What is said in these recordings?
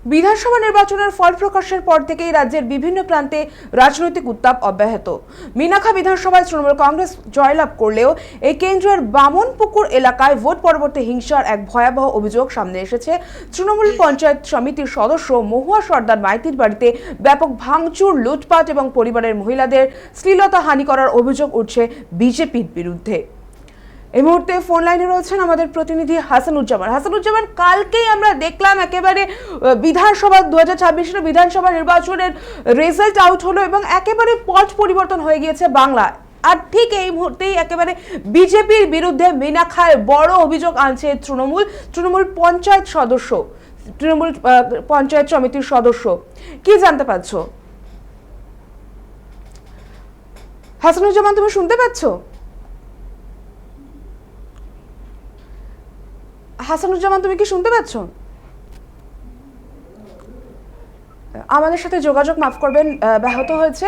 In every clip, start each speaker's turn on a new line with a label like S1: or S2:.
S1: বিধানসভা নির্বাচনের ফল প্রকাশের পর থেকেই রাজ্যের বিভিন্ন প্রান্তে রাজনৈতিক উত্তাপ অব্যাহত। মিনাখা বিধানসভায় তৃণমূল কংগ্রেস জয়লাভ করলেও এই কেন্দ্রের বামনপুকুর এলাকায় ভোট পরবর্তী হিংসার এক ভয়াবহ অভিযোগ সামনে এসেছে। তৃণমূল পঞ্চায়েত সমিতির সদস্য মহুয়া সর্দার মাইতির বাড়িতে ব্যাপক ভাঙচুর, লুটপাট এবং পরিবারের মহিলাদের শ্লীলতাহানি করার অভিযোগ উঠছে বিজেপির বিরুদ্ধে। এই মুহূর্তে ফোন লাইনে রয়েছেন আমাদের প্রতিনিধি হাসানুজ্জামান। কালকেই আমরা দেখলাম একেবারে বিধানসভা 2026 বিধানসভা নির্বাচনের রেজাল্ট আউট হলো এবং একেবারে পট পরিবর্তন হয়ে গিয়েছে বাংলায়। আর ঠিক এই মুহূর্তেই একেবারে বিজেপির বিরুদ্ধে মিনাখায় বড় অভিযোগ আনছে তৃণমূল পঞ্চায়েত সমিতির সদস্য। কি জানতে পারছো হাসানুজ্জামান, তুমি শুনতে পাচ্ছ? হাসানুজ্জামান, তুমি কি শুনতে পাচ্ছ? আমাদের সাথে যোগাযোগ মাফ করবেন ব্যাহত হয়েছে।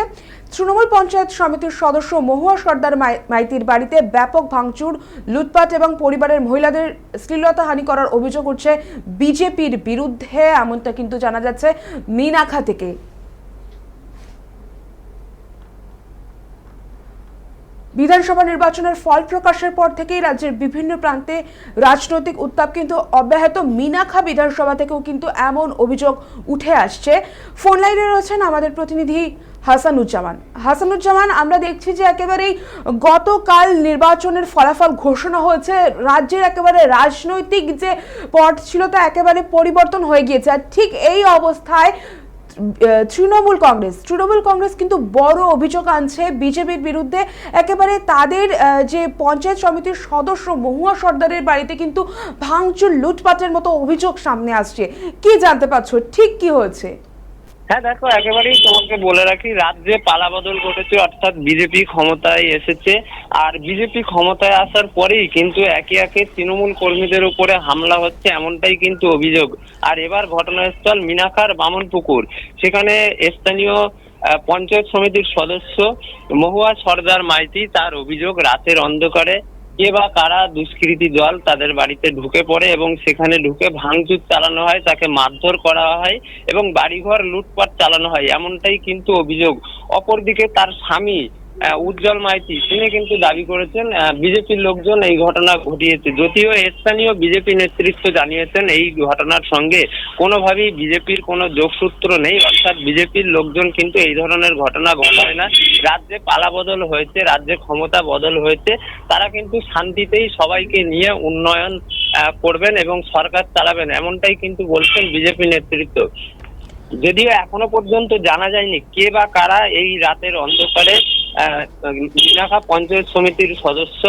S1: তৃণমূল পঞ্চায়েত সমিতির সদস্য মহুয়া সর্দার মাইতির বাড়িতে ব্যাপক ভাঙচুর, লুটপাট এবং পরিবারের মহিলাদের শ্লীলতাহানি করার অভিযোগ উঠছে বিজেপির বিরুদ্ধে, এমনটা কিন্তু জানা যাচ্ছে মিনাখা থেকে। বিধানসভা নির্বাচনের ফল প্রকাশের পর থেকেই রাজ্যের বিভিন্ন প্রান্তে রাজনৈতিক উত্তাপ কিন্তু অব্যাহত। মিনাখা বিধানসভা থেকেও কিন্তু এমন অভিযোগ উঠে আসছে। ফোন লাইনে রয়েছেন আমাদের প্রতিনিধি হাসানুজ্জামান, আমরা দেখছি যে একেবারেই গতকাল নির্বাচনের ফলাফল ঘোষণা হয়েছে। রাজ্যের একেবারে রাজনৈতিক যে পট ছিল তা একেবারে পরিবর্তন হয়ে গিয়েছে। আর ঠিক এই অবস্থায় তৃণমূল কংগ্রেস কিন্তু বড় অভিযোগ আনছে বিজেপির বিরুদ্ধে। একেবারে তাদের যে পঞ্চায়েত সমিতির সদস্য মহুয়া সর্দারের বাড়িতে কিন্তু ভাঙচুর, লুটপাটের মতো অভিযোগ সামনে আসছে। কি জানতে পারছো, ঠিক কি হয়েছে?
S2: হ্যাঁ দেখো, একেবারেই তোমাকে বলে রাখি, রাজ্যে পালাবদল ঘটেছে, অর্থাৎ বিজেপি ক্ষমতায় এসেছে। আর বিজেপি ক্ষমতায় আসার পরেই কিন্তু একে একে তৃণমূল কর্মীদের উপরে হামলা হচ্ছে, এমনটাই কিন্তু অভিযোগ। আর এবার ঘটনাস্থল মিনাখার বামনপুকুর, সেখানে স্থানীয় পঞ্চায়েত সমিতির সদস্য মহুয়া সর্দার মাইতি, তার অভিযোগ রাতের অন্ধকারে কে বা কারা দুষ্কৃতী দল তাদের বাড়িতে ঢুকে পড়ে এবং সেখানে ঢুকে ভাঙচুর চালানো হয়, তাকে মারধর করা হয় এবং বাড়িঘর লুটপাট চালানো হয়, এমনটাই কিন্তু অভিযোগ। অপরদিকে তার স্বামী উজ্জ্বল মাইতি, তিনি কিন্তু দাবি করেছেন বিজেপির লোকজন এই ঘটনা ঘটিয়েছে। যদিও স্থানীয় বিজেপি নেতৃত্ব জানিয়েছেন এই ঘটনার সঙ্গে কোনোভাবেই বিজেপির কোনো যোগসূত্র নেই, অর্থাৎ বিজেপির লোকজন কিন্তু এই ধরনের ঘটনা ঘটায় না। রাজ্যে পালাবদল হয়েছে, রাজ্যে ক্ষমতা বদল হয়েছে, তারা কিন্তু শান্তিতেই সবাইকে নিয়ে উন্নয়ন করবেন এবং সরকার চালাবেন, এমনটাই কিন্তু বলছেন বিজেপি নেতৃত্ব। যদিও এখনো পর্যন্ত জানা যায়নি কে বা কারা এই রাতের অন্ধকারে মিনাখা পঞ্চায়েত সমিতির সদস্য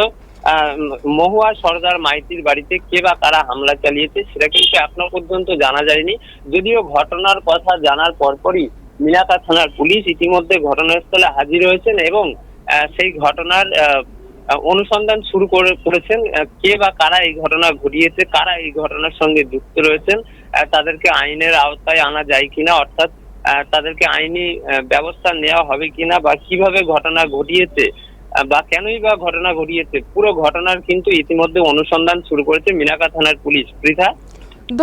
S2: মহুয়া সর্দার মাইতির বাড়িতে কে বা কারা হামলা চালিয়েছে, সেটা কিন্তু এখনো পর্যন্ত জানা যায়নি। যদিও ঘটনার কথা জানার পরপরই মিনাখা থানার পুলিশ ইতিমধ্যে ঘটনাস্থলে হাজির হয়েছেন এবং সেই ঘটনার অনুসন্ধান শুরু করেছেন। কে বা কারা এই ঘটনা ঘটিয়েছে, কারা এই ঘটনার সঙ্গে যুক্ত রয়েছেন, তাদেরকে আইনের আওতায় আনা যায় কিনা, অর্থাৎ তাদেরকে আইনি ব্যবস্থা নেওয়া হবে কিনা, বা কিভাবে ঘটনা ঘটিয়েছে বা কেনই বা ঘটনা ঘটিয়েছে, পুরো ঘটনার কিন্তু ইতিমধ্যে অনুসন্ধান শুরু করেছে মিনাখা থানার পুলিশ। পৃথা,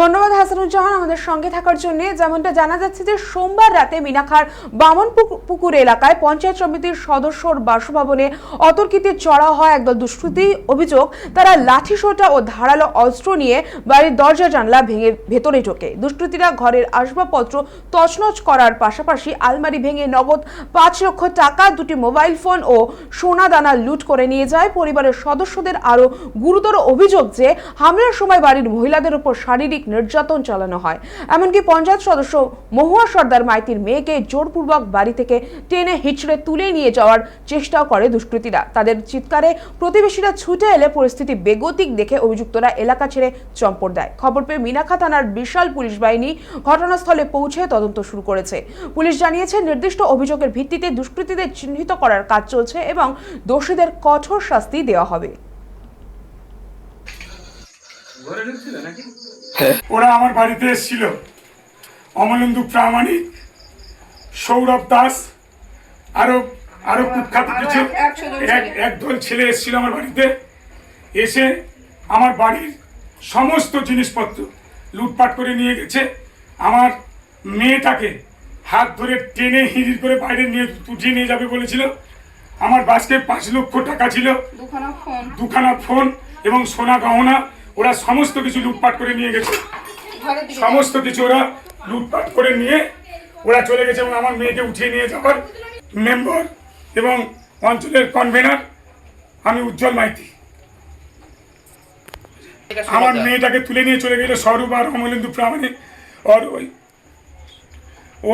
S1: ধন্যবাদ হাসানুজ্জামান আমাদের সঙ্গে থাকার জন্য। যেমনটা জানা যাচ্ছে যে সোমবার রাতে মিনাখার বামনপুকুর এলাকায় পঞ্চায়েত সমিতির সদস্যর বাসভবনে অতর্কিতে চড়াও হয় একদল দুষ্কৃতী। অভিযোগ, তারা লাঠিসোঁটা ও ধারালো অস্ত্র নিয়ে বাড়ির দরজা জানলা ভেঙে ভেতরে ঢোকে। দুষ্কৃতীরা ঘরের আসবাবপত্র তছনছ করার পাশাপাশি আলমারি ভেঙে নগদ 5 লক্ষ টাকা, 2টি মোবাইল ফোন ও সোনা দানা লুট করে নিয়ে যায়। পরিবারের সদস্যদের আরো গুরুতর অভিযোগ যে হামলার সময় বাড়ির মহিলাদের উপর শারীরিক নির্যাতন চালানো হয়। এমনকি পঞ্চায়েত সদস্য মহুয়া সর্দার মাইতির মেয়েকে জোরপূর্বক বাড়ি থেকে টেনে হিচড়ে তুলে নিয়ে যাওয়ার চেষ্টাও করে দুষ্কৃতীরা। তাদের চিৎকারে প্রতিবেশীরা ছুটে এলে পরিস্থিতি বেগতিক দেখে অভিযুক্তরা এলাকা ছেড়ে চম্পট দেয়। খবর পেয়ে মিনাখা থানার বিশাল পুলিশ বাহিনী ঘটনাস্থলে পৌঁছে তদন্ত শুরু করেছে। পুলিশ জানিয়েছে নির্দিষ্ট অভিযোগের ভিত্তিতে দুষ্কৃতীদের চিহ্নিত করার কাজ চলছে এবং দোষীদের কঠোর শাস্তি দেওয়া হবে।
S3: ওরা আমার বাড়িতে এসেছিল, অমলেন্দু প্রামাণিক, সৌরভ দাস, আরো কুখ্যাত কিছু একদল ছেলে এসেছিল আমার বাড়িতে। এসে আমার বাড়ির সমস্ত জিনিসপত্র লুটপাট করে নিয়ে গেছে। আমার মেয়েটাকে হাত ধরে টেনে হিড়ির করে বাইরে নিয়ে উঠিয়ে নিয়ে যাবে বলেছিল। আমার বাসকে 5 লক্ষ টাকা ছিল, দুখানা ফোন এবং সোনা গহনা ওরা সমস্ত কিছু লুটপাট করে নিয়ে গেছে। সমস্ত কিছু ওরা লুটপাট করে নিয়ে ওরা চলে গেছে এবং আমার মেয়েকে উঠিয়ে নিয়ে যাওয়ার মেম্বার এবং অঞ্চলের কনভেনার আমি উজ্জ্বল মাইতি। আমার মেয়েটাকে তুলে নিয়ে চলে গেল স্বরূপ আর অমলেন্দু প্রামাণিক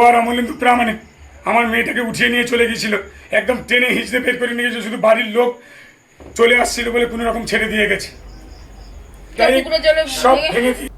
S3: আর অমলেন্দু প্রামাণিক আমার মেয়েটাকে উঠিয়ে নিয়ে চলে গিয়েছিল, একদম টেনে হিঁচড়ে বের করে নিয়ে গেছে। শুধু বাড়ির লোক চলে আসছিল বলে কোনো রকম ছেড়ে দিয়ে গেছে, তাই সব ভেঙে দিয়ে